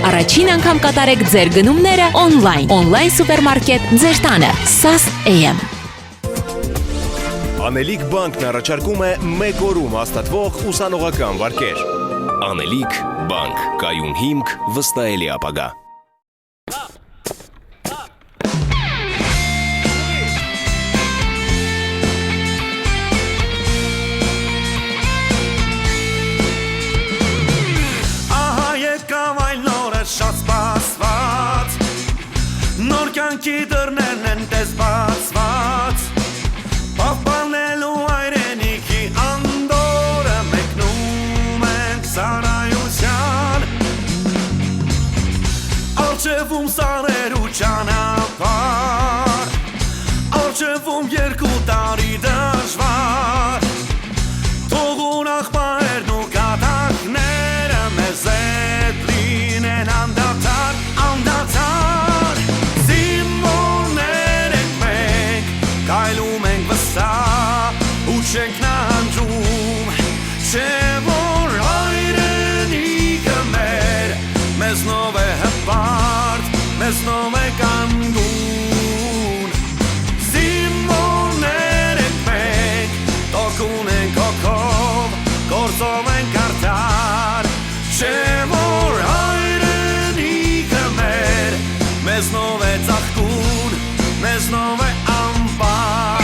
Առաջին անգամ կատարեք ձեր գնումները on-line սուպերմարկետ ձեր տանը, SAS AM։ Անելիք բանկն առաջարկում է մեկ օրում հաստատվող ուսանողական վարկեր։ Անելիք բանկ, կայուն հիմք, վստահելի ապագա։ Ահա եկավ այն նորը շատ սպասված, նոր կյանքի դռներն են տես բացված, պահպանելու հայրենիքի անդորը մեկնում ենք ծառայության, առջևում սարեր ու ճանապարհ, առջևում 2 տարի դժվար, թող ուրախ պահերն ու կատակները մեզ հետ լինեն անդադար, անդադար, զինվորներ ենք մենք, կայլում ենք վստահ ու չենք նահանջում, չէ որ հայրենիքը մեր, մեզնով է հպարտ, մեզնով է կանգուն, զինվորներ ենք մենք, տոկուն ենք հոգով, գործով ենք արդար, չէ որ հայրենիքը մեր, մեզնով է ծաղկուն, մեզնով է ամպար։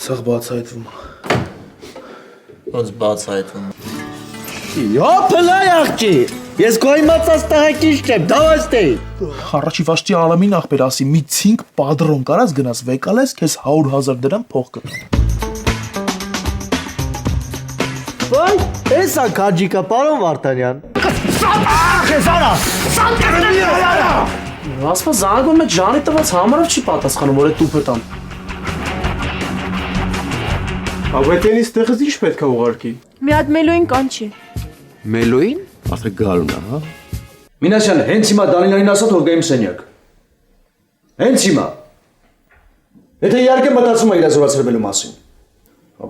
Սաղ բացայտվում։ Ոնց բացայտվում։ Յոփլա աղջի, ես քո իմացած տղեկիչ չեմ, դավաստե։ Առաջի վաշտի ալամին ախպեր ասի մի 5 պատրոն կարած գնաս վեկալես, քեզ 100,000 դրամ փող կտամ։ Ոայ, էսա քաջիկա, պարոն Վարդանյան։ Ասպա զանգում է Ջանի տված համարով չի պատասխանում, որ է տուփը տամ։ Ավետենից տեղից ինչ պետք է ուղարկի։ Մի հատ մելոին կանչի։ Մելոին, ասա գալուն է, հա։ Մինասյան, հենց հիմա Դանիելյանին ասա թող գայիմ սենյակ։ Հենց հիմա։ Եթե իհարկե մտածում է իր զորացրվելու մասին։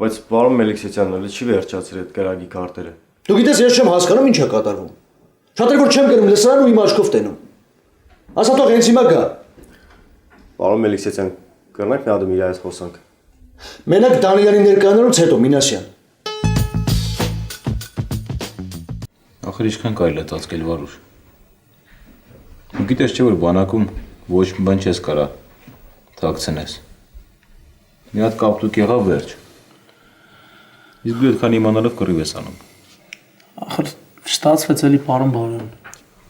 Բայց պարոն Մելիքսեթյան, էլի չի վերջացրել այդ կրակի քարտերը։ Դու գիտես, ես չեմ հասկանում ինչ է կատարվում։ Շատեր որ չեմ գնում լսարան ու իմ աչքով տենում։ Ասա թող հենց հիմա գա։ Պարոն Մելիքսեթյան, կրնանք մի հատ իր այս խոսանք։ Մենակ Դանիելյանի ներկայանալուց հետո Մինասյան։ Ախր ինչքան կարելի է ծածկել Վարուժ։ Ու գիտես չէ որ բանակում ոչ մի բան չես կարա թաքցնես։ Մի հատ կապտուկ եղավ վերջ։ Իսկ դու այդքան իմանալով կռիվ ես անում։ Ախր ստացվեց էլի պարոն Բարոյան։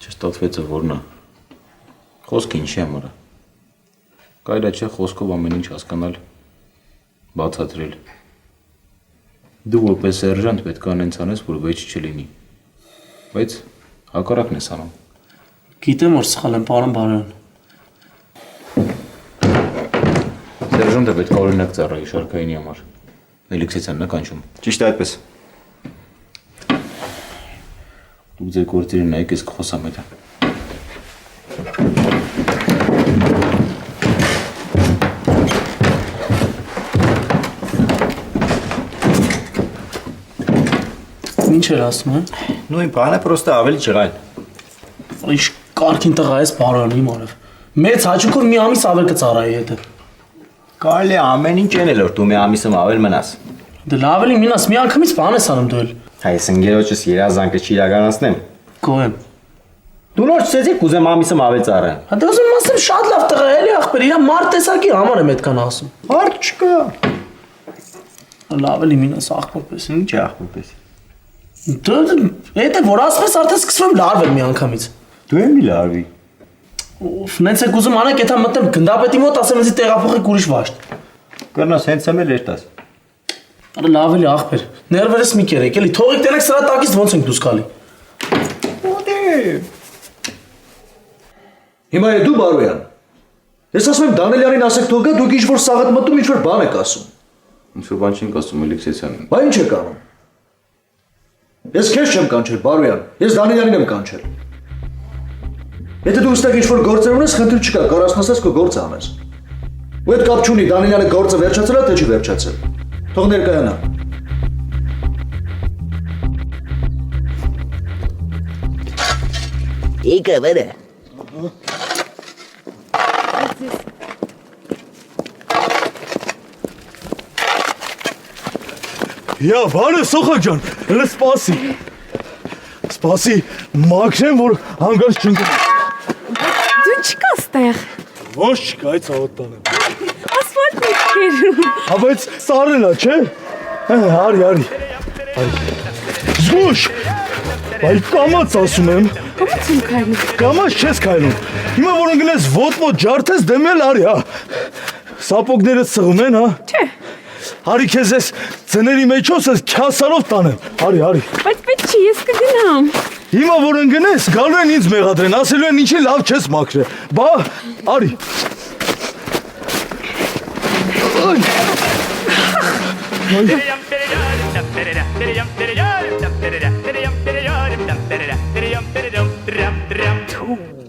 Չստացվեցը որն է։ Խոսքը ինչի համար է։ Կարելի չէ խոսքով ամեն ինչ հասկանալ, բացատրել։ Դու որպես սերժանտ պետք է անենց անես, որ վեճ չլինի։ Բայց հակառակն ես անում։ Գիտեմ որ սխալ եմ պարոն Բարոյան։ Սերժանտը պետք է օրինակ ծառայի շարքայինի համար։ Մելիքսեթյանն է կանչում։ Ճիշտ է այդպես։ Դուք ձեր գործերին նայեք, ես կխոսամ հետը։ Ինչ էր ասում, հա։ Նույն բանը, պրոստը ավելի ջղայլ։ Ինչ կարգին տղա ես Բարոյան իմ արև։ Մեծ հաճույքով մի ամիս ավել կծառայի հետը։ Կարելի է ամեն ինչ անել, որ դու մի ամիսում ավել մնաս։ Դե լավ էլի մինաս մի անգամից բան ես անում դու էլ։ Հայ ես ընկերոջս երազանքը չիրականացնեմ։ Գոհ եմ։ Դու նոր չսեցի կուզեմ ամիսում ավել ծառայեմ։ Հա դե ուզում ասեմ շատ լավ տղա էլի ախպեր, իրա մարդ տեսակի համար եմ այդքան ասում։ Հարց չկա։ Լավ էլի մինաս աղբորպես։ Ինչ է աղբորպես։ Դու եթե որ ասես արդեն սկսվում լարվել մի անգամից։ Դու եմ մի լարվի։ Նենց եք ուզում անեք, եթե մտեմ գնդապետի մոտ ասեմ ինձ տեղափոխեք ուրիշ վաշտ։ Կրնաս հենց եմ էլ երտաս։ Արա լավ էլի աղբեր։ Ներվերս մի կերեք, էլի թողեք տենեք սրա տակից ոնց ենք դուրս գալի։ Հիմա է դու Բարոյան։ Ես ասում եմ Դանիելյանին ասեք թող գա, դուք ինչ որ սաղդ մտում, ինչ որ բան եք ասում։ Ինչ որ բան չենք ասում Մելիքսեթյանին։ Բա ինչ եք անում։ Ես քեզ չեմ կանչել Բարոյան, ես Դանիելյանին եմ կանչել։ Եթե դու ուստեղ ինչ որ գործեր ունես, խնդիր չկա, կարաս նստես քո գործը անես։ Ու այդ կապ չունի Դանիելյանը գործը վերջացել է թե չի վերջացել։ Թող ներկայանա։ Եկա վրա։ Я, բարը Սոխան ջան, հələ սպասի։ Սպասի, մաքրեմ, որ հանգած չընկնի։ Դու չկաս տեղ։ Ոչ չկա, այդ ցավոտ տանեմ։ Ասֆալտն է քերում։ Հա բայց սարելա, չէ։ Արի։ Զգուշ։ Բայց կամաց ասում եմ։ Կամաց եմ քայլում։ Կամաց չես քայլում։ Հիմա որ ընկնես ոտ ջարդես դեմել արի, հա։ Սապոգները սղում են, հա։ Չէ։ Արի քեզ ես ծների մեջոս ես քյասարով տանեմ։ Արի։ Բայց պետք չի, ես կգնամ։ Հիմա որ ընկնես, գալու են ինձ մեղադրեն, ասելու են ինչի լավ չես մաքրել։ Բա, արի։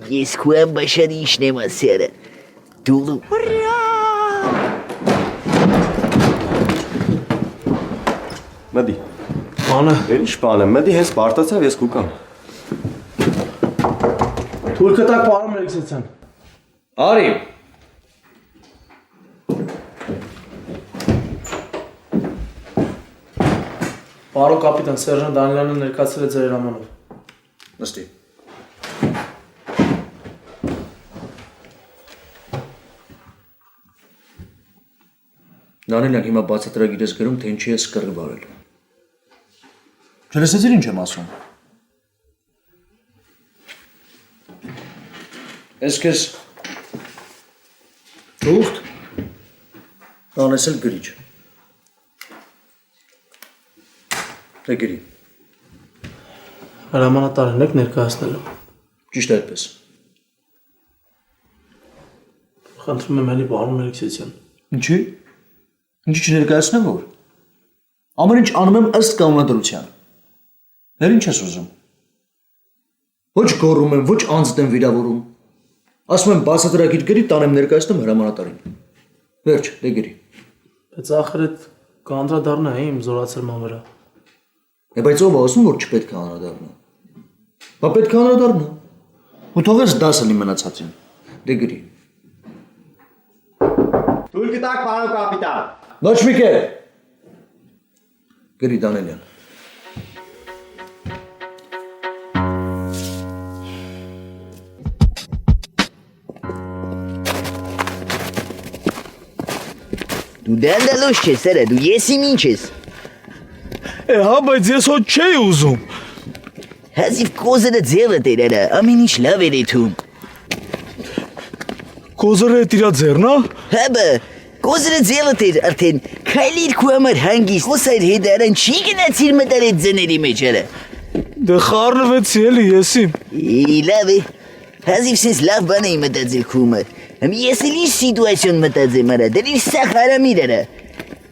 Ես քո ամբաշարիչն եմ ասերը։ Դու Մդի։ Բանը։ Ինչ բան է, մդի հենց բարտացավ ես կուկամ։ Թույլ կտակ պարոն Մելիքսեթյան։ Արի։ Պարոն կապիտան, սերժանտ Դանիելյանը ներկայացրել է ձեր հրամանով։ Նստի։ Դանիելյան, հիմա բացատրագիր ես գրում, թե ինչի ես կռիվ արել։ Չլսեցիր ինչ եմ ասում։ Ես քեզ թուղթ տանես էլ գրիչ։ Դե գրի։ Հրամանատարն եք ներկայացնելու։ Ճիշտ այդպես։ Խնդրում եմ էլի պարոն Մելիքսեթյան։ Ինչի՞։ Ինչի՞ չներկայացնեմ որ։ Ամեն ինչ անում եմ ըստ կանոնադրության։ Դեռ ինչ ես ուզում։ Ոչ գոռում եմ, ոչ անձդ եմ վիրավորում։ Ասում եմ բացատրագիր գրի, տանեմ ներկայացնեմ հրամանատարին։ Վերջ, դե գրի։ Բայց ախր այդ կանդրադառնա է իմ զորացրման վրա։ Բայց ով ասում որ չպետք է անդրադառնա։ Բա պետք է անդրադառնա։ Ու թողես դասը լի մնացածին։ Դե գրի։ Թույլ կտակ պարոն կապիտան։ Ոչ մի կեր։ Գրի Դանիելյան։ Դու դանդալոշ ես, սերը, դու եսիմ ինչ ես։ Հա, բայց ես հոտ չէի ուզում։ Հազիվ կոզերը ձևը տերերը, ամեն ինչ լավ էր էթում։ Կոզերը է տիրա ձերն, հա։ Հա բա, կոզերը ձևը տեր արդեն, քայլիր քո համար հանգիստ, խոսայր հետարան չի գնացիր մտար այդ ձների մեջերը։ Դե խառնվեցի էլի եսիմ։ Լավ է, հազիվ սենց լավ բան էի մտածել քո համար։ Ես էլ ինչ սիտուացիոն մտածեմ արա, դեր իր սաղ հարամիր արա։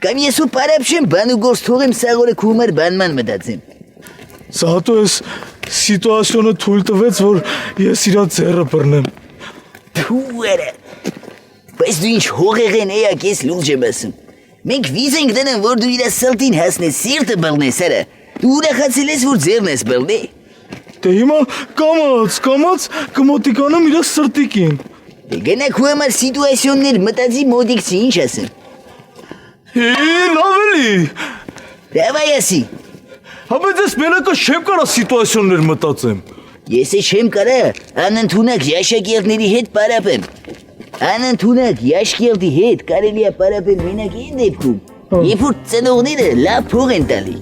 Կամ ես ու պարապ չեմ բան ու գործ թողեմ սաղորը քո համար բանման մտածեմ։ Սա հատո ես սիտուացիոնը թույլ տվեց, որ ես իրա ձեռը բռնեմ։ Թու արա։ Բայց դու ինչ հողեղեն էակ ես լուրջ եմ ասում։ Մենք վիզ ենք դնեմ, որ դու իրա սլտին հասնես, սիրտը բլնես արա։ Դու ուրախացել ես, որ ձեռն ես բլնի։ Դե հիմա կամաց կմոտիկանամ իրա սրտիկին։ Գնա քո համար սիտուացիոններ մտածի մոդիկցի ինչ ասեմ։ Լավ էլի։ Դավայ ասի։ Հա բայց ես մենակը չեմ կարա սիտուացիոններ մտածեմ։ Ես է չեմ կարա անընդունակ յաշակերտների հետ պարապեմ։ Անընդունակ յաշկերտի հետ կարելի է պարապել մենակ այն դեպքում, երբ որ ծնողները լավ փող են տալի։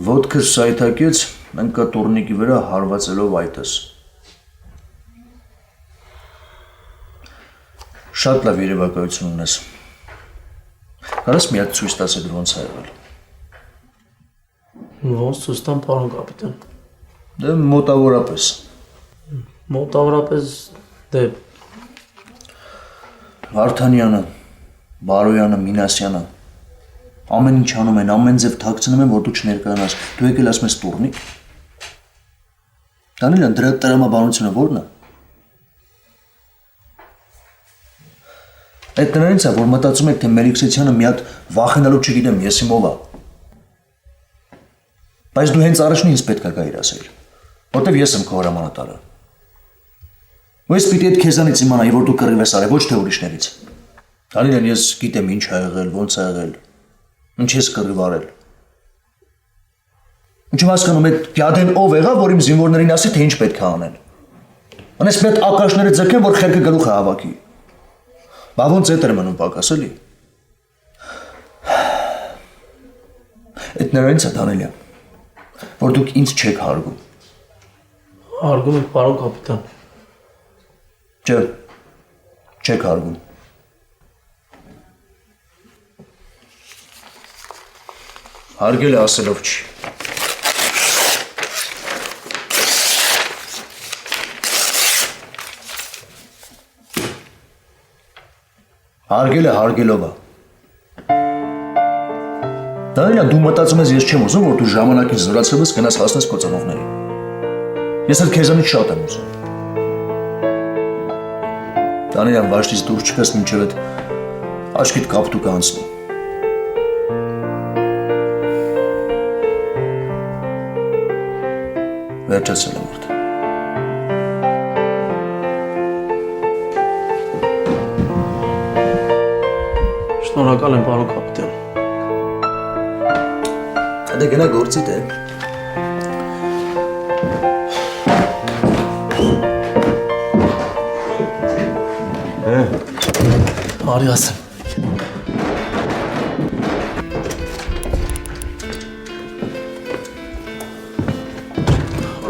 Ոտքս սայթակեց ընկա տուրնիկի վրա հարվածելով այտս։ Շատ լավ երևակայություն ունես։ Կարաս մի հատ ցույց տաս այդ ոնց ա եղել։ Ոնց ցույց տամ պարոն կապիտան։ Դե մոտավորապես։ Մոտավորապես դե Վարդանյանը, Բարոյանը, Մինասյանը Ամեն ինչ անում են, ամեն ձև թաքցնում են, որ դու չներկայանաս։ Դու եկել ասում ես տուրնի։ Դանիելյան, դրա տրամաբանությունը ո՞րն է։ Այդ նրանից է, որ մտածում եք, թե Մելիքսեթյանը մի հատ վախենալու չգիտեմ, ես իմով է։ Բայց դու հենց առաջին ինձ պետք է գայիր ասել, որտեվ ես եմ քո հրամանատարը։ Ու ես պիտի այդ քեզանից իմանայի, որ դու կռիվ ես արել, ոչ թե ուրիշներից։ Դանիելյան, ես գիտեմ ինչ ա եղել, ոնց ա եղել, ինչ ես կռիվ արել։ Ինչ եմ հասկանում, այդ գյադեն ով եղավ, որ իմ զինվորներին ասի, թե ինչ պետք է անեն։ Անես մեծ ակաշները ձգեն, որ խելքը գլուխ է հավաքի։ Բա ոնց էդ էր մնում պակաս, էլի։ Այդ նրանից է, Դանիելյան, որ դուք ինձ չեք հարգում։ Հարգում եք, պարոն կապիտան։ Չէ, չեք հարգում։ Հարգել է ասելով չի։ Հարգել է հարգելով է։ Դանիելյան, դու մտածում ես ես չեմ ուզում, որ դու ժամանակին զորացրվես գնաս հասնես քո ծնողներին։ Ես էլ քեզանից շատ եմ ուզում։ Դանիելյան, վաշտից դուրս չգաս մինչև այդ աչքիդ կապտուկը անցնի։ Վերջացել եմ ուրդ։ Շնորհակալ եմ, պարոն կապիտան։ Դե գնա գործիդ է։ Արի ասեմ։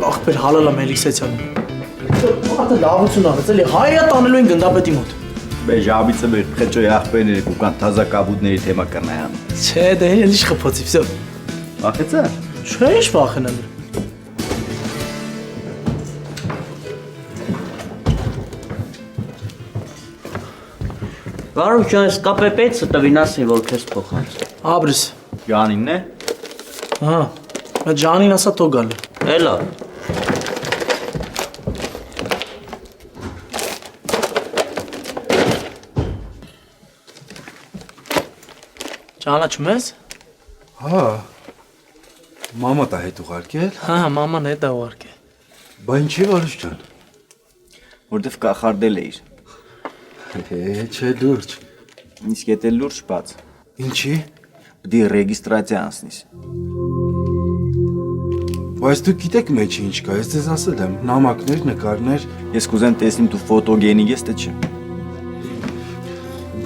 Ախպեր հալալա Մելիքսեթյանը։ Ատը լավություն արեց, էլի հայրը տանելու են գնդապետի մոտ։ Բե ժաբիցը մեր փխեճոյի ախպերների կուկան թազա կաբուդների թեմա կրնայան։ Չէ, դե էլի շխփոցի, վсё։ Վախեցա։ Չէ, ինչ վախենալ։ Վարում ջան, այս կապեպեցը տվին ասի, որ քեզ փոխանց։ Աբրիս։ Ջանինն է։ Հա, այդ Ջանին ասա թող գալ։ Էլա։ Ճանաչում ես։ Հա։ Մամա տա հետ ուղարկել։ Հա, մաման հետ է ուղարկել։ Բա ինչի Վարուժ ջան։ Որտեվ կախարդել էիր։ Չէ լուրջ։ Իսկ եթե լուրջ բաց։ Ինչի։ Պիտի ռեգիստրացիա անցնիս։ Բայց դու գիտեք մեջը ինչ կա, ես ձեզ ասել եմ, նամակներ, նկարներ։ Ես կուզեմ տեսնեմ դու ֆոտոգենիկ ես, թե չէ։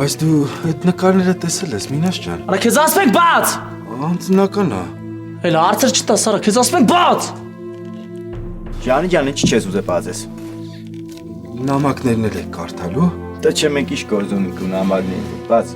Բայց դու այդ նկարները տեսել ես, Մինաս ջան։ Արա քեզ ասում ենք բաց։ Անձնական է։ Էլ հարցեր չտաս, արա քեզ ասում ենք բաց։ Ջանի ջան, ինչ չես ուզե բացես։ Նամակներն էլ եք կարդալու։ Դա չէ մենք ինչ գործ ունենք ու նամակներին, բաց։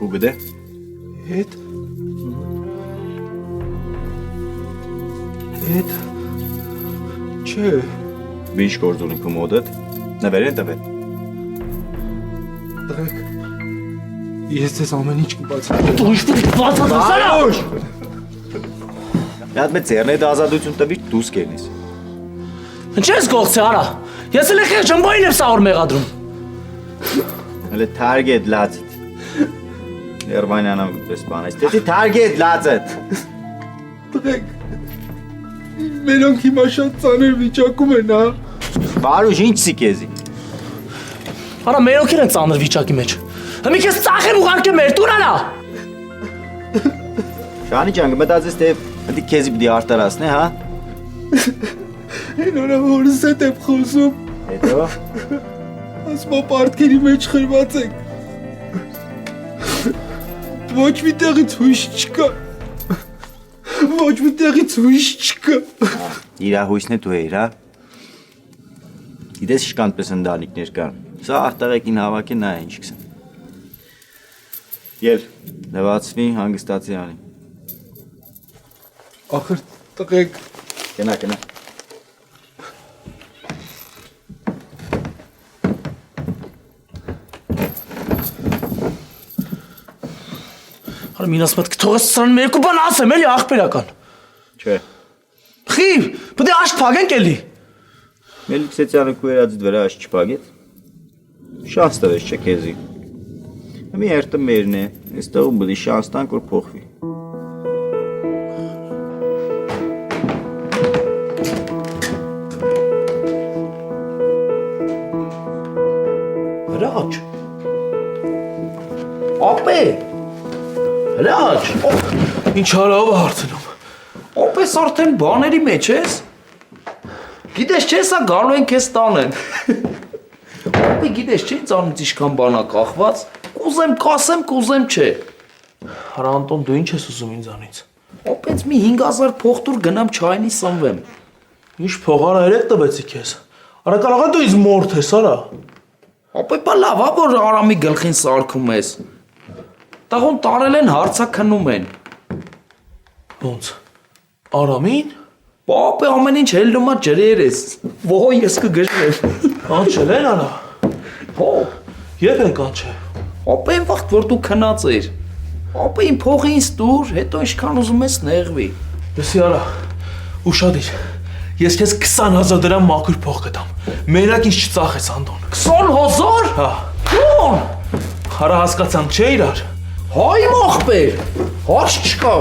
Կուգդե։ Էդ։ Չէ։ Ինչ գործ ունի քո մոդդ։ Նվեր են տվել։ Տղեկ։ Ես ձեզ ամեն ինչ կբացատրեմ։ Դու ինչ պիտի բացատրես։ Մի հատ մեծ ձեռնեդ ազատություն տվիր դուրս կերնես։ Ինչ ես գործի, արա։ Ես էլ ეხել ջմբոին եմ սաղոր մեղադրում։ Հələ target լացդ։ Երվանյանը պես բանես։ Դե target լացդ։ Տղեկ։ Մերոնք հիմա շատ ծանր վիճակում են, հա։ Վարուժ ինչի քեզի։ Արա մերոնք են ծանր վիճակի մեջ։ Հիմա քեզ ծախեմ ուղարկեմ մեր տուն արա։ Շանի ջան, մտածես թե պետք քեզի պիտի արտարացնե, հա։ Ինոնը որս հետ եմ խոսում։ Հետո Ասմա պարտքերի մեջ խրված եք։ Ոչ մի տեղից հույս չկա։ Ոչ մի տեղից հույս չկա։ իրա հույսն է դու էիր, հա։ Գիտես ինչքան պես ընտանիքներ կան։ Սա արտարակին հավաքի նա ինչ կսեն։ Ել, լվացվի, հանգստացի անի։ Ախր տղեկ։ Կենա։ Հարը մին ասում եք թողես սրան մեր կու բան ասեմ էլի աղբերական։ Չէ։ Խի, պետք է աշտ փագենք էլի։ Մելիքսեթյանը քու երածիդ վրա աշտ չփագեց։ Շանս տվես չէ քեզի։ Մի երթը մերն է, այստեղում բլի շանս տանք որ փոխվի։ Հրաչ։ Ապե։ Հրաչ։ Ինչ հարավ հարցնում։ Ապես արդեն բաների մեջ ես։ Գիտես չէ սա գալու են քեզ տանեն։ Ապե գիտես չէ ինձ անունից ինչքան բան ա կախված։ Կուզեմ կասեմ, կուզեմ չէ։ Հրա Անտոն դու ինչ ես ուզում ինձանից։ Ապենց մի 5000 փոխտուր գնամ չայնի սնվեմ։ Ինչ փողարա երեք տվեցի քեզ։ Արա կարող է դու ինձ մորթ ես, արա։ Ապե բա լավ ա որ Արամի գլխին սարքում ես։ Տաղոն տարել են հարցա քնում են։ Ոնց։ Արամին։ Բա ապե ամեն ինչ հելնում ա ջրեր ես։ Ոհ ես կգժվեմ։ Կանչել են արա։ Հո։ Եվ են կանչել։ Ապե այն վաղտ որ դու քնած էր։ Ապե իմ փողը ինձ տուր, հետո ինչքան ուզում ես նեղվի։ Լսի արա։ Ուշադիր։ Ես քեզ 20000 դրամ մաքուր փող կտամ։ Մենակ ինձ չծախես Անդոն։ 20000? Հա։ Ո՞ն։ Հարա հասկացանք չէ իրար։ Հայ մախբեր։ Հարց չկա։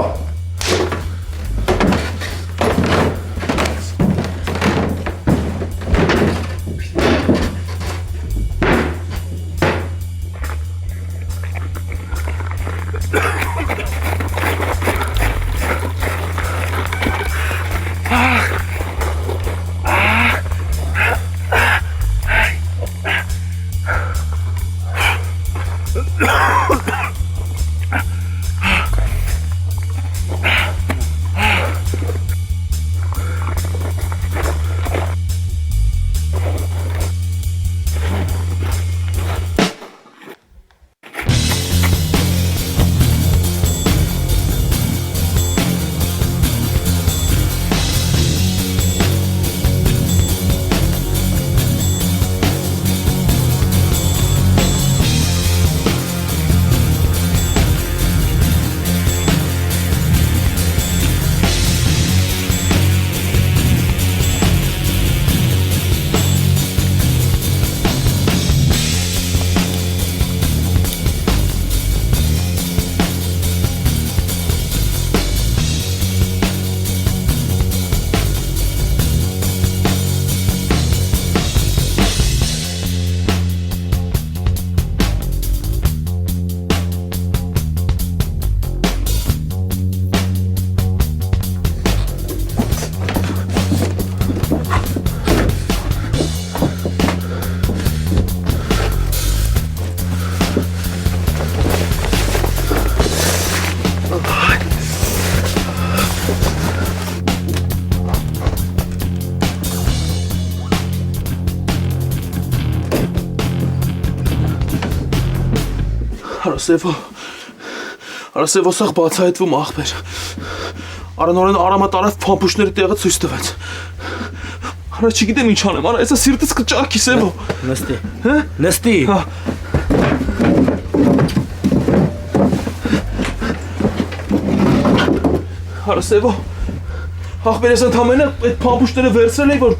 Արասևո սաղ բացահայտվում աղբեր։ Արանորեն Արամը տարավ փամփուշտների տեղը ցույց տվեց։ Արա չգիտեմ ինչ անեմ, արա էսա սիրտս կճարքի Սևո։ Նստի։ Հա? Նստի։ Հա։ Արա Սևո։ Աղբեր ես ընդամենը այդ փամփուշտները վերցրել էի, որ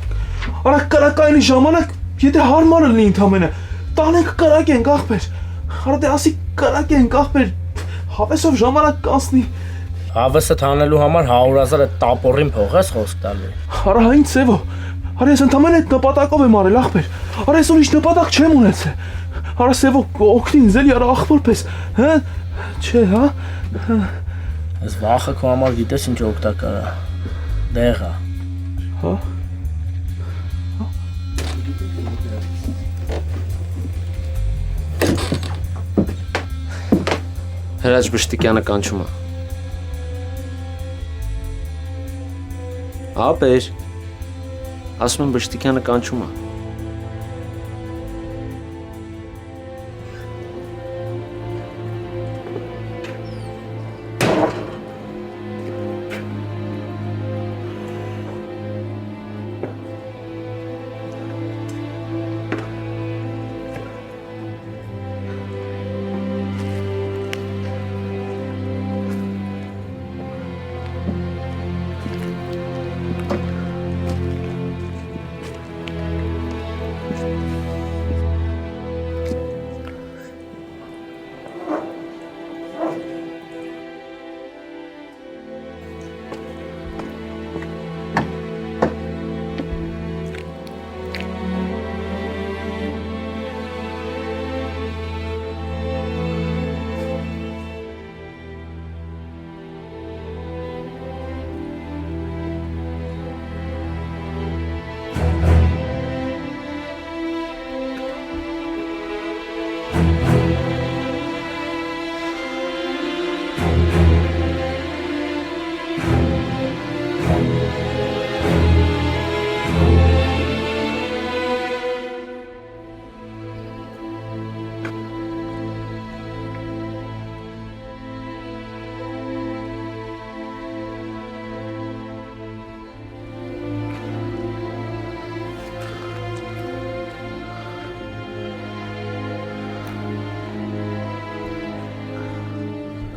արա կրակայինի ժամանակ, եթե հարմար լինի ընդամենը, տանենք կրակենք աղբեր։ Արա դե ասի կրակենք աղբեր, հավեսով ժամանակ կանցնի։ Հավեսը թանելու համար 100,000 տապորին փող ես խոսք տալու։ Արա հայն Սևո, արա ես ընդամենը այդ նպատակով եմ արել աղբեր, արա ես ուրիշ նպատակ չեմ ունեցել։ Արա Սևո օգնի ինձ էլի արա աղբոր պես, հա, չէ, հա։ Ես վախը քո համար գիտես ինչ օգտակար է, դեղա։ Հա։ Հրաչ Բշտիկյանը կանչում է։ Ապեր։ Ասում եմ Բշտիկյանը կանչում է։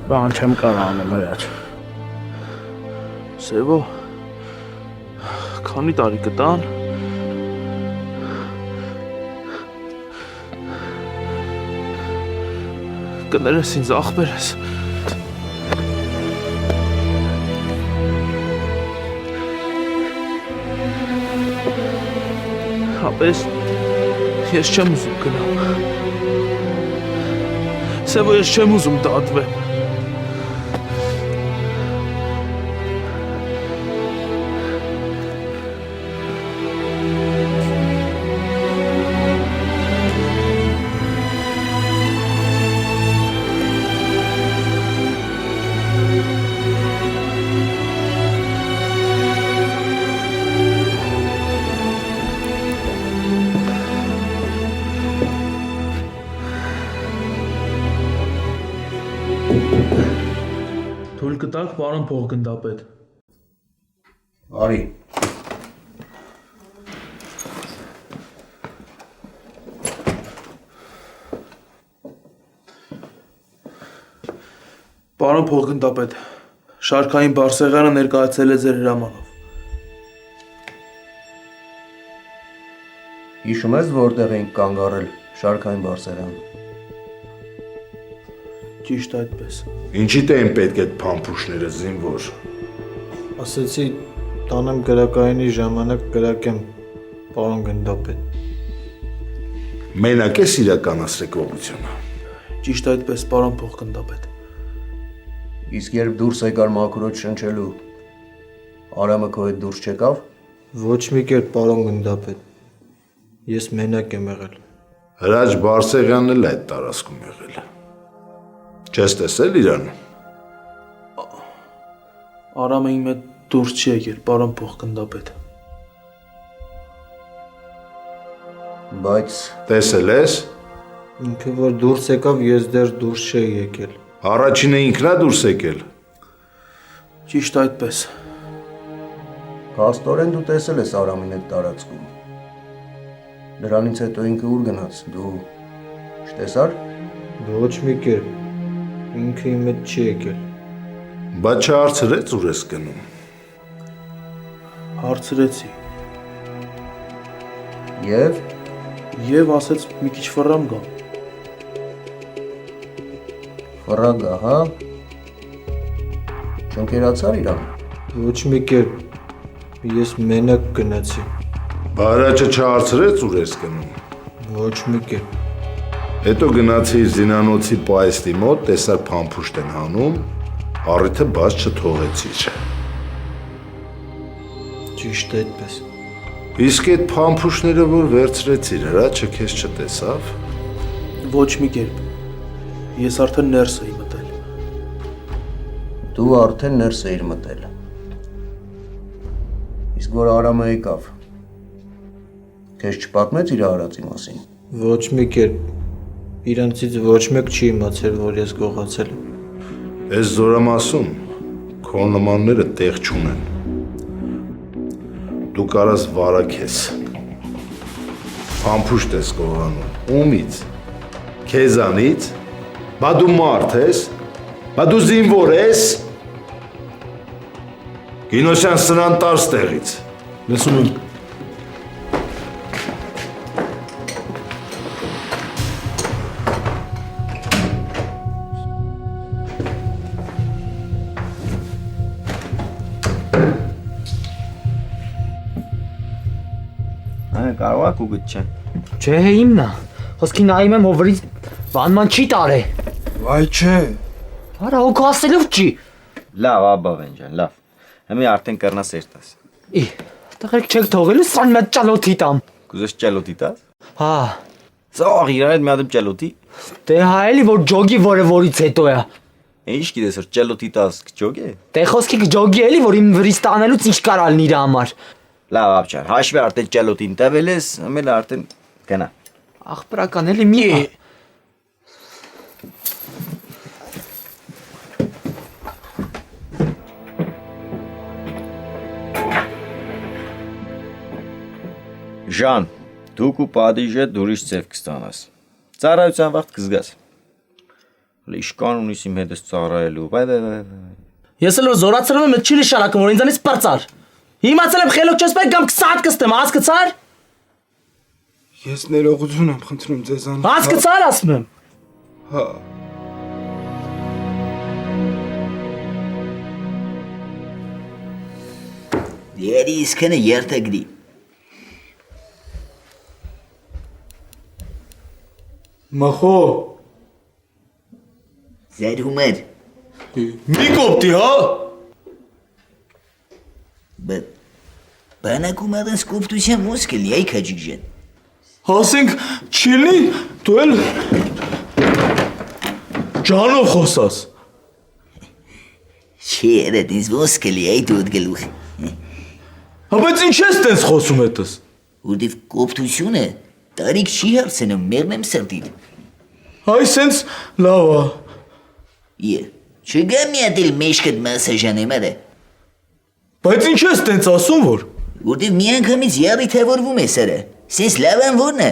Բան չեմ կարող անեմ հրաչ։ Սևո, քանի տարի կտան։ Կներես ինձ աղբեր ես։ Հապես ես չեմ ուզում գնամ։ Սևո, ես չեմ ուզում դատվեմ։ Թույլ կտաք, պարոն փոխգնդապետ։ Արի։ Պարոն փոխգնդապետ, Շարքային Բարսեղյանը ներկայացել է ձեր հրամանով։ Հիշում ես որտեղ ենք կանգ առել Շարքային Բարսեղյանը։ Ճիշտ այդպես։ Ինչի՞դ էին պետք այդ փամփուշտները, զինվոր։ Ասեցի տանեմ գրակայինի ժամանակ գրակեմ, պարոն գնդապետ։ Մենակ ես իրականացրեք ուղղությունը։ Ճիշտ այդպես, պարոն փոխգնդապետ։ Իսկ երբ դուրս եկար մաքրոջ շնչելու, Արամը քո հետ դուրս չեկավ։ Ոչ մի կերպ, պարոն գնդապետ։ Ես մենակ եմ եղել։ Հրաչ Բարսեղյանն էլ այդ տարածքում եղել է։ Չես տեսել իրան։ Արամը իմ հետ դուրս չի եկել, պարոն փոխգնդապետ։ Բայց տեսել ես։ Ինքը որ դուրս եկավ, ես դեռ դուրս չէի եկել։ Առաջինը ինքն է դուրս եկել։ Ճիշտ այդպես։ Փաստորեն դու տեսել ես Արամին այդ տարածքում։ Դրանից հետո ինքը ուր գնաց, դու չտեսար։ Ոչ մի կերպ։ Ինքը իմ հետ չի եկել։ Բայց չհարցրեց ուր ես գնում։ Հարցրեցի։ Եվ ասեց մի քիչ ֆռամ գա։ Ֆռա գա, հա։ Չընկերացար իրան։ Ոչ մի կերպ։ Ես մենակ գնացի։ Բարաճը չհարցրեց ուր ես գնում։ Ոչ մի կերպ։ Հետո գնացի զինանոցի պայստի մոտ, տեսար փամփուշտ են հանում, առիթը բաց չթողեցիր։ Ճիշտ այդպես։ Իսկ այդ փամփուշտները որ վերցրեցիր, հրաչը քեզ չտեսավ։ Ոչ մի կերպ։ Ես արդեն ներս էի մտել։ Դու արդեն ներս էիր մտել։ Իսկ որ Արամը եկավ, քեզ չպատմեց իր արածի մասին։ Ոչ մի կերպ։ Իրանցից ոչ մեկ չի իմացել, որ ես գողացել եմ։ Այս զորամասում քո նմանները տեղ չունեն։ Դու կարաս վարակես։ Փամփուշտ ես գողանում։ Ումից։ Քեզանից։ Բա դու մարդ ես։ Բա դու զինվոր ես։ Գինոսյան սրան տար ստեղից։ Լսում եմ։ Կարող եք ու գտ չեն։ Չէ, իմն է։ Խոսքի նայում եմ հովրից բանման չի տարե։ Վայ չէ։ Արա ու կասելով չի։ Լավ, աբավեն ջան, լավ։ Հիմա արդեն կռնաս երտաս։ Ի, տղերք չեք թողելու սան մեծ ճալոթի տամ։ Կուզես ճալոթի տաս։ Հա։ Ծաղ իրար հետ մի հատ ճալոթի։ Դե հա էլի որ ջոգի որից հետո է։ Ինչ գիտես որ ճալոթի տաս կջոգ է։ Դե խոսքի ջոգի էլի որ իմ վրից տանելուց ինչ կարա լինի իր համար։ Լավ, աբջան, հաշվի արդեն ճալոթին տվել ես, ամենը արդեն գնա։ Աղբրական էլի մի Ժան, դուք ու պատիժը դուրիշ ձև կստանաս։ Ծառայության վաղտ կզգաս։ Իշխան ունիս իմ հետս ծառայելու, վայ։ Ես էլ որ զորացրում եմ, չի նշանակում որ ինձանից պրծար։ Իմացել եմ խելոք չես պետք կամ 20 հատ կստեմ, հասկացար։ Ես ներողություն եմ խնդրում ձեզանից։ Հասկացար ասում եմ։ Հա։ Դերի իսկանը երթագրի։ Մախո։ Զերում էր։ Մի կոպտի, հա։ Բանակում առանց կոպտության ոնց կլի, այ քաջիկ ջան։ Հասենք չիլնի, դու էլ ջանով խոսաս։ Չէ, երդ ինձ ոնց կլի, այ դուդ գլուխ։ Հա բայց ինչ ես տենց խոսում հետս։ Որտիվ կոպտությունը տարիք չի հարցնում, մերն եմ սրտիդ։ Այ սենց լավ է։ Չգա մի հատ էլ մեջքդ մասաժանեմ արա։ Բայց ինչ ես տենց ասում որ։ Որտիվ մի անգամից յառիթավորվում ես արա։ Սենց լավան որն է։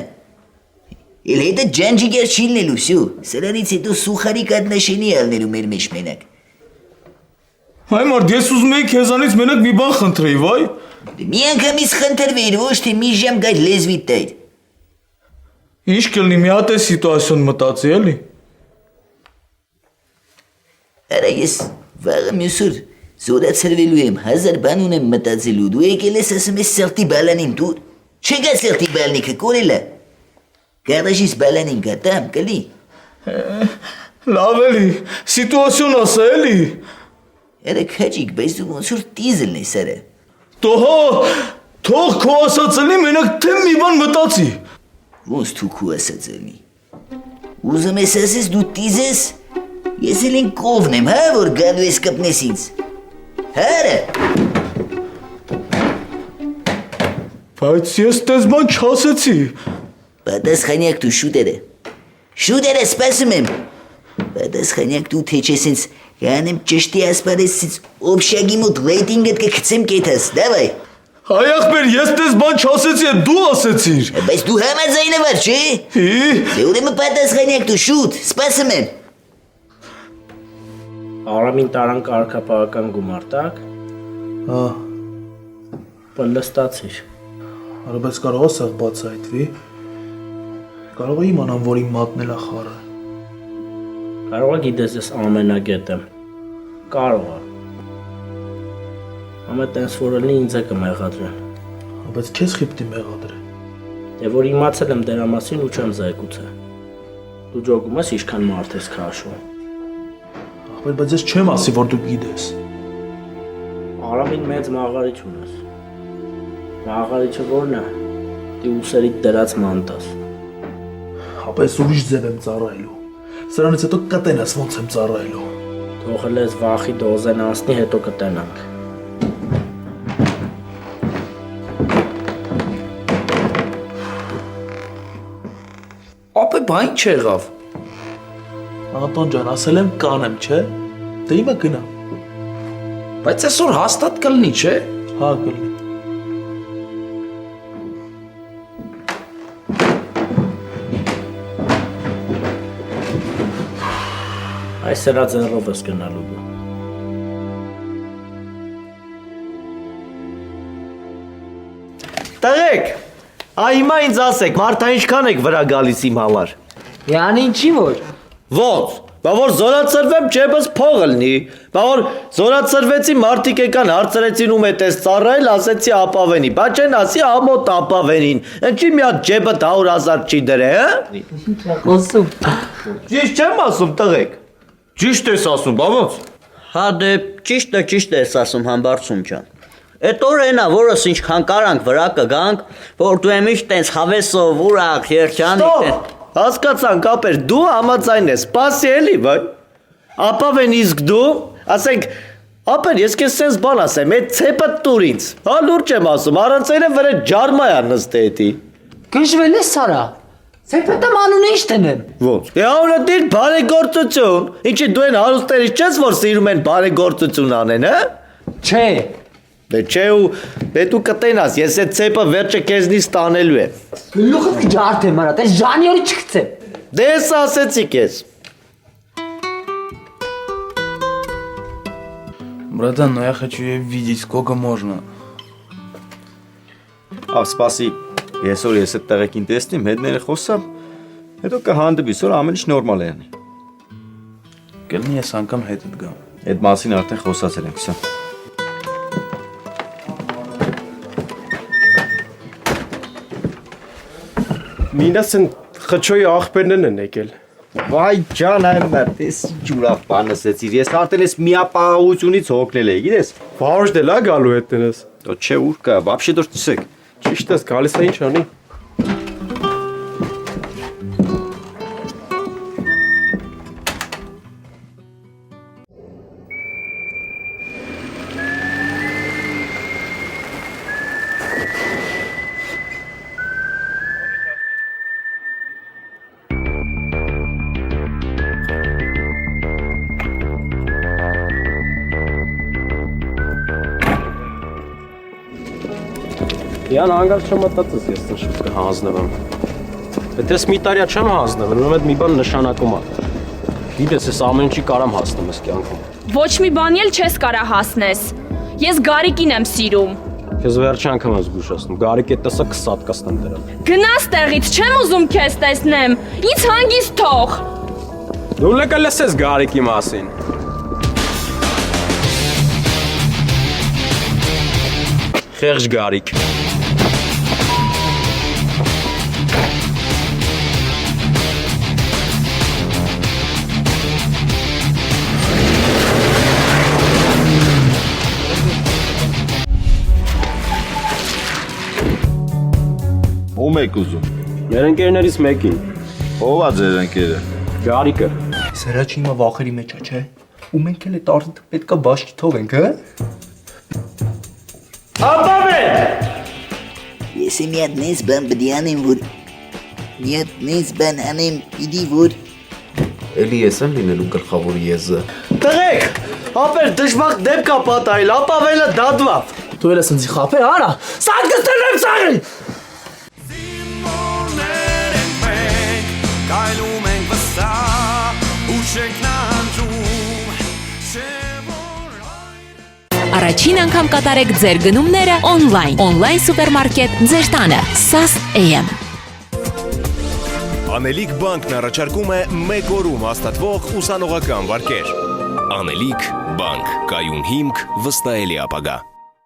Էլ հետը ջանջիգեր չի լինելու, սյու։ Սրանից հետո սուխարի կատնաշենի ալնելու մեր մեջ մենակ։ Այ մարդ, ես ուզում էի քեզանից մենակ մի բան խնդրեի, վայ։ Մի անգամից խնդրվեիր, ոչ թե մի ժամ գայ լեզվիդ տայր։ Ինչ կլինի, մի հատ է սիտուասիոն մտածի, էլի։ Արա ես վաղը մյուսուր զորացրվելու եմ, 1000 բան ունեմ մտածելու, դու եկել ես ասում ես սրտի բալանին դուր։ Չգա սրտի բալնիքը կորել է։ Գարաժից բալանին գտամ, կլի։ Լավ էլի, սիտուասիոն ասա էլի։ Արա քաջիկ, բայց դու ոնց որ տիզլն ես արա։ Տոհա, թող քո ասածնի մենակ թե մի բան մտածի։ Ոնց դու քո ասածնի։ Ուզում ես ասես դու տիզես, ես էլ են կովն եմ, հա, որ գալու ես կպնես ինձ։ Հարը։ Բայց ես տես բան չասեցի։ Պատասխանյակ դու շուտերը։ Շուտերը սպասում եմ։ Պատասխանյակ դու թե չես ինձ յանեմ ճշտի ասպարեսից օբշագի մոտ ռեյտինգդ կգցեմ կետաս, դավայ։ Այ ախպեր, ես տես բան չասեցի, դու ասեցիր։ Բայց դու համաձայնվար, չէ։ Դե ուրեմն պատասխանյակ դու շուտ, սպասում եմ։ Արամին տարան կարգապահական գումար տակ։ Հա։ Պլստացիր։ Արա բայց կարող է սաղ բացահայտվի։ Կարող է իմանամ, որ իմ մատնել է խառը։ Կարող է գիտես ես ամենագետ եմ։ Կարող է։ Ամեն տենց որ լինի ինձ է կմեղադրեն։ Բայց քեզ խիպտի մեղադրեն։ Դե որ իմացել եմ դրա մասին ու չեմ զայգուցե։ Դու ջոգում ես ինչքան մարդ ես քաշում։ Բայց ես չեմ ասի, որ դու գիտես։ Արամին մեծ մաղարիչ ունես։ Մաղարիչը որն է։ Դի ուսերիդ դրած մանտաս։ Հապես ուրիշ ձև եմ ծառայելու։ Սրանից հետո կտենաս ոնց եմ ծառայելու։ Թողել ես վախի դոզեն անցնի, հետո կտենանք։ Ապե բա ինչ եղավ։ Ատոն ջան, ասել եմ կանեմ, չէ։ Դե հիմա գնամ։ Բայց այսօր հաստատ կլինի, չէ։ Հա, կլինի։ Այս սրա ձեռով ես գնալու դու։ Տղեկ, հիմա ինձ ասեք, մարդա ինչքան եք վրա գալիս իմ համար։ Յանի ինչի որ։ Ոնց, բա որ զորացրվեմ ջեբս փողը լինի, բա որ զորացրվեցի մարդիկ եկան հարցրեցին ում է տես ծառայել, ասեցի ապավենի, բա չեն ասի ամոթ ապավենին, ինչի մի հատ ջեբը 100,000 չի դրե, Խոսում։ Ճիշտ չեմ ասում տղեկ։ Ճիշտ ես ասում, բա ոնց։ Հա դե ճիշտ ես ասում համբարձում ջան։ Այդ օրենա, որս ինչքան կարանք վրա կգանք, որ դու եմիշ տենց հավեսով ուրախ երջանիկ Հասկացանք ապեր, դու համաձայն ես, սպասի էլի, վայ։ Ապավեն իսկ դու, ասենք, ապեր ես քեզ սենց բան ասեմ, այդ ցեպը տուր ինձ։ Հա լուրջ եմ ասում, առանց այլը վրա ջարմայա նստե էտի։ Գժվել ես Սարա։ Սեպետը մանունը ինչ տնեմ։ Ոնց։ Անունը դիր բարեգործություն։ Ինչի դու են հարուստերից չես որ սիրում են բարեգործություն անեն, հա։ Չէ։ Դե չէ ու դե դու կտենաս, ես այդ ցեպը վերջը քեզնից տանելու եմ։ Գլուխը ջարդ եմ արա, տես ժանիորի չգցեմ։ Դե ես ասեցի քեզ։ Братан, ну я хочу ее видеть, сколько можно. Սպասի, այսօր ես այդ տղեկին տեսնեմ, հետները խոսամ, հետո կհանդիպի, սոր ամեն ինչ նորմալ է անի։ Կլինի ես անգամ հետդ գամ։ Այդ մասին արդեն խոսացել ենք, սա։ Մինասն խչոյի աղբերներն են եկել։ Վայ ջան այ մերդ, ես ջուրավ բան ասեցիր, ես արդեն ես միապաղաղությունից հոգնել էի, գիտես։ Վարժ դե լա գալու հետներս։ Դո չէ ուր կա, вообще դուր ծիսեք։ Ճիշտ ես, գալիս է ինչ անի։ Յան հանգարց չմտածես ես շուտ կհանձնվեմ։ Պետք է մի տարյա չեմ հանձնվել, ուրեմն այդ մի բան նշանակում է։ Գիտես, ես ամեն ինչի կարամ հասնեմ ես կյանքում։ Ոչ մի բանի էլ չես կարա հասնես։ Ես Գարիկին եմ սիրում։ Քեզ վերջի անգամ եմ զգուշացնում, Գարիկի տեսա կսատ կստեմ դրան։ Գնաս տեղից, չեմ ուզում քեզ տեսնեմ։ Ինձ հանգիստ թող։ Դու լեկա լսես Գարիկի մասին։ Խեղճ Գարիկ։ Ում եք ուզում։ Մեր ընկերներից մեկին։ Ո՞վ է ձեր ընկերը։ Գարիկը։ Սրա չի հիմա վախերի մեջ է, չէ։ Ու մենք էլ այդ արդյունքը պետքա բաց չթողենք, հա։ Ապավեն։ Ես մի հատ նես բան պիտի անեմ, որ մի հատ նես բան անեմ, պիտի որ Էլի ես եմ լինելու գլխավոր եզը։ Տղեկ, ապեր դժվար դեպք կա պատահել, ապավենը դադվավ։ Դու էլ ես ինձ խափե արա։ Սա կստերեմ սաղի։ Կայլում ենք վստա ու չենք նանջում Առաջին անգամ կատարեք ձեր գնումները օնլայն։ Օնլայն սուպերմարկետ ձեր տանը։ Sast AM։ Անելիք բանկն առաջարկում է 1 օրում հաստատվող ուսանողական վարկեր։ Անելիք բանկ, կայուն հիմք, վստահելի ապագա։